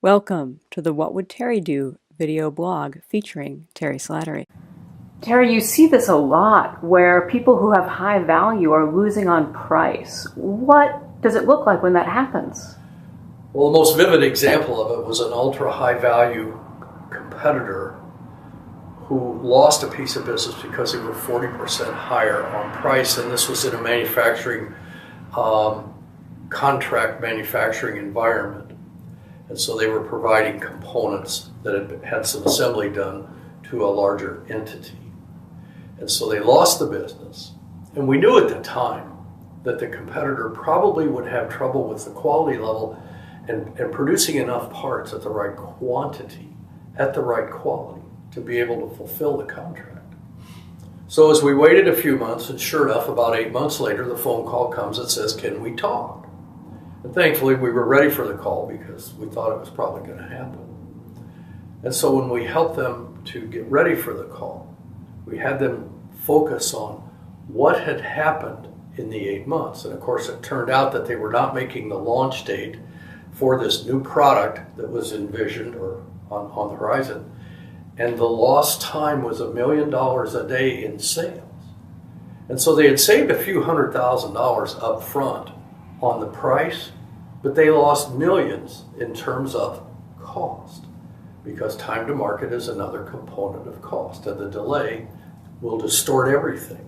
Welcome to the What Would Terry Do video blog featuring Terry Slattery. Terry, you see this a lot where people who have high value are losing on price. What does it look like when that happens? Well, the most vivid example of it was an ultra high value competitor who lost a piece of business because they were 40% higher on price, and this was in a manufacturing, contract manufacturing environment. And so they were providing components that had some assembly done to a larger entity. And so they lost the business. And we knew at the time that the competitor probably would have trouble with the quality level and producing enough parts at the right quantity, at the right quality, to be able to fulfill the contract. So as we waited a few months, and sure enough, about 8 months later, the phone call comes that says, "Can we talk?" And thankfully, we were ready for the call because we thought it was probably going to happen. And so when we helped them to get ready for the call, we had them focus on what had happened in the 8 months. And of course, it turned out that they were not making the launch date for this new product that was envisioned or on the horizon. And the lost time was $1 million a day in sales. And so they had saved a few $100,000 up front on the price, but they lost millions in terms of cost, because time to market is another component of cost, and the delay will distort everything.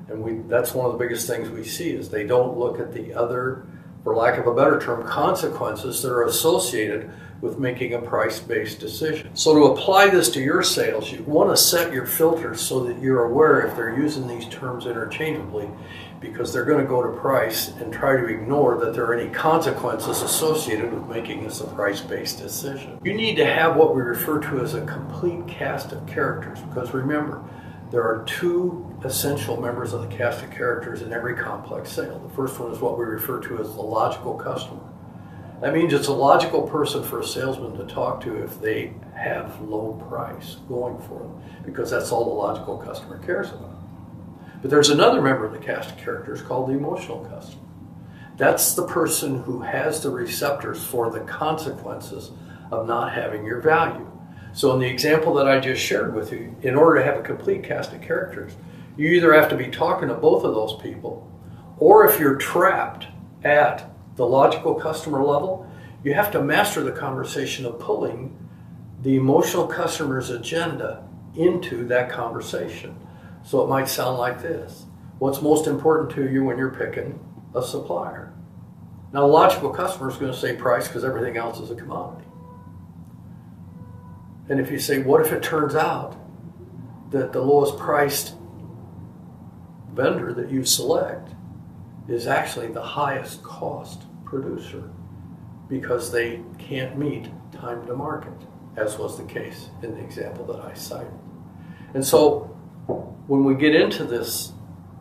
And that's one of the biggest things we see is they don't look at the other, for lack of a better term, consequences that are associated with making a price-based decision. So to apply this to your sales, you want to set your filters so that you're aware if they're using these terms interchangeably, because they're going to go to price and try to ignore that there are any consequences associated with making this a price-based decision. You need to have what we refer to as a complete cast of characters, because remember, there are two essential members of the cast of characters in every complex sale. The first one is what we refer to as the logical customer. That means it's a logical person for a salesman to talk to if they have low price going for them, because that's all the logical customer cares about. But there's another member of the cast of characters called the emotional customer. That's the person who has the receptors for the consequences of not having your value. So in the example that I just shared with you, in order to have a complete cast of characters, you either have to be talking to both of those people, or if you're trapped at the logical customer level, you have to master the conversation of pulling the emotional customer's agenda into that conversation. So it might sound like this: what's most important to you when you're picking a supplier? Now, a logical customer is going to say price because everything else is a commodity. And if you say, what if it turns out that the lowest priced vendor that you select is actually the highest cost producer because they can't meet time to market, as was the case in the example that I cited. And so when we get into this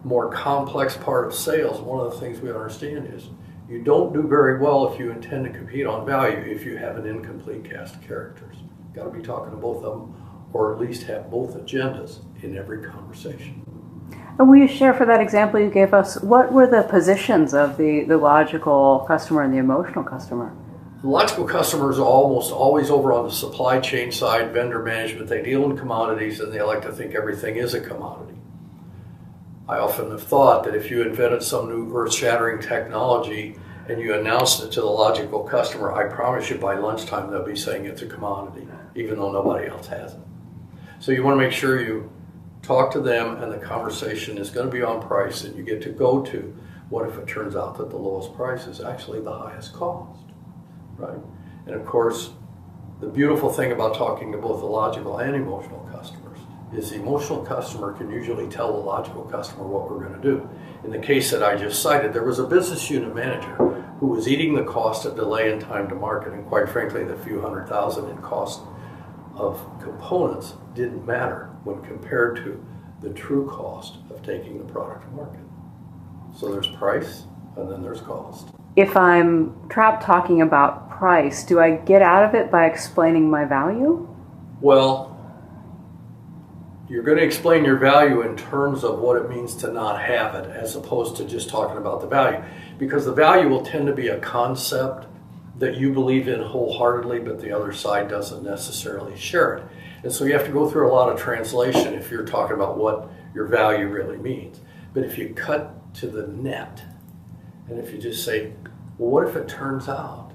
more complex part of sales, one of the things we understand is you don't do very well if you intend to compete on value if you have an incomplete cast of characters. You've got to be talking to both of them, or at least have both agendas in every conversation. And will you share, for that example you gave us, what were the positions of the logical customer and the emotional customer? The logical customers are almost always over on the supply chain side, vendor management. They deal in commodities, and they like to think everything is a commodity. I often have thought that if you invented some new earth-shattering technology and you announced it to the logical customer, I promise you by lunchtime they'll be saying it's a commodity, even though nobody else has it. So you want to make sure you talk to them and the conversation is going to be on price, and you get to go to what if it turns out that the lowest price is actually the highest cost, right? And of course, the beautiful thing about talking to both the logical and emotional customers is the emotional customer can usually tell the logical customer what we're going to do. In the case that I just cited, there was a business unit manager who was eating the cost of delay in time to market, and quite frankly, the few $100,000 in cost of components didn't matter when compared to the true cost of taking the product to market. So there's price, and then there's cost. If I'm trapped talking about price, do I get out of it by explaining my value? Well, you're going to explain your value in terms of what it means to not have it, as opposed to just talking about the value. Because the value will tend to be a concept that you believe in wholeheartedly, but the other side doesn't necessarily share it. And so you have to go through a lot of translation if you're talking about what your value really means. But if you cut to the net, and if you just say, well, what if it turns out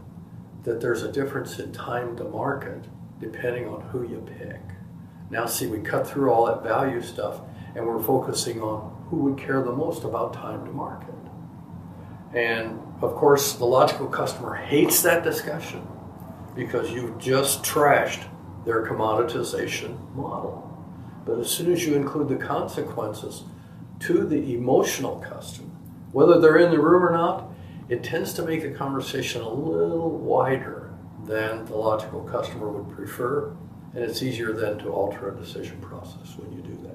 that there's a difference in time to market depending on who you pick? Now see, we cut through all that value stuff and we're focusing on who would care the most about time to market. And of course, the logical customer hates that discussion because you've just trashed their commoditization model. But as soon as you include the consequences to the emotional customer, whether they're in the room or not, it tends to make the conversation a little wider than the logical customer would prefer, and it's easier then to alter a decision process when you do that.